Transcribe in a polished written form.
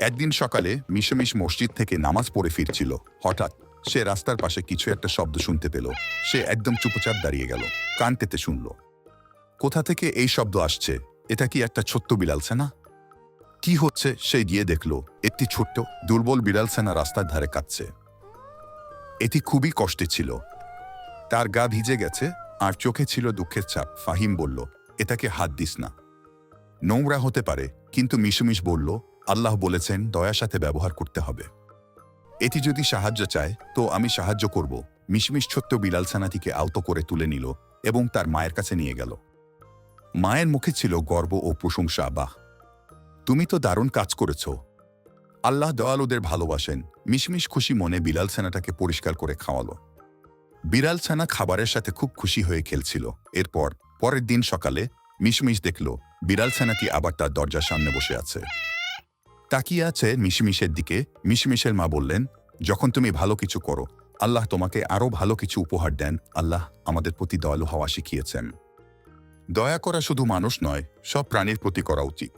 একদিন সকালে মিশমিশ মসজিদ থেকে নামাজ পড়ে ফিরছিল। হঠাৎ সে রাস্তার পাশে কিছু একটা শব্দ শুনতে পেল। সে একদম চুপচাপ দাঁড়িয়ে গেল, কান পেতে শুনল। কোথা থেকে এই শব্দ আসছে? এটা কি একটা ছোট্ট বিড়াল ছানা? কি হচ্ছে? সে গিয়ে দেখল একটি ছোট্ট দুর্বল বিড়াল ছানা রাস্তার ধারে কাঁদছে। এটি খুবই কষ্টে ছিল। তার গা ভিজে গেছে আর চোখে ছিল দুঃখের ছাপ। ফাহিম বলল, এটাকে হাত দিস না, নোংরা হতে পারে। কিন্তু মিশমিশ বলল, আল্লাহ বলেছেন দয়ার সাথে ব্যবহার করতে হবে। এটি যদি সাহায্য চায় তো আমি সাহায্য করব। মিশমিশ ছোট্ট বিড়াল ছানাটিকে আলতো করে তুলে নিল এবং তার মায়ের কাছে নিয়ে গেল। মায়ের মুখে ছিল গর্ব ও প্রশংসা। বাহ, তুমি তো দারুণ কাজ করেছ। আল্লাহ দয়ালুদের ভালোবাসেন। মিশমিশ খুশি মনে বিড়াল ছানাটাকে পরিষ্কার করে খাওয়ালো। বিড়াল ছানা খাবারের সাথে খুব খুশি হয়ে খেলছিল। এরপর পরের দিন সকালে মিশমিশ দেখল বিড়াল ছানাটি আবার তার দরজার সামনে বসে আছে, তাকিয়ে আছে মিশমিশের দিকে। মিশমিশের মা বললেন, যখন তুমি ভালো কিছু করো আল্লাহ তোমাকে আরও ভালো কিছু উপহার দেন। আল্লাহ আমাদের প্রতি দয়ালু হওয়া শিখিয়েছেন। দয়া করা শুধু মানুষ নয়, সব প্রাণীর প্রতি করা উচিত।